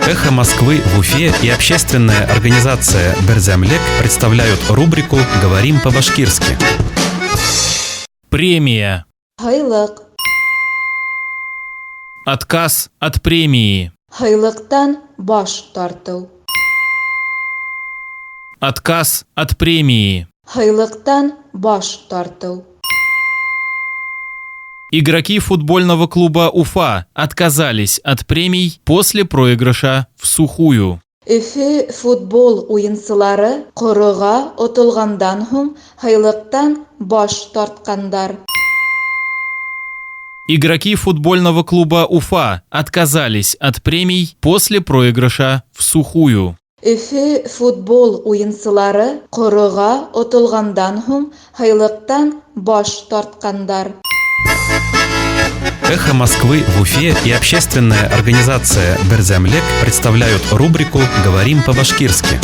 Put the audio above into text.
«Эхо Москвы» в Уфе и общественная организация «Берзямлек» представляют рубрику «Говорим по-башкирски». Премия. Хайлык. Отказ от премии. Хайлыктан баш тарту. Отказ от премии. Хайлыктан баш тарту. Игроки футбольного клуба «Уфа» отказались от премий после проигрыша в сухую. Өфе футбол уенчылары корыга отылгандан һуң хайлыктан баш тарткандар. Игроки футбольного клуба «Уфа» отказались от премий после проигрыша в сухую. Өфе футбол уенчылары корыга отылгандан һуң хайлыктан баш тарткандар. «Эхо Москвы» в Уфе и общественная организация «Берзямлек» представляют рубрику «Говорим по-башкирски».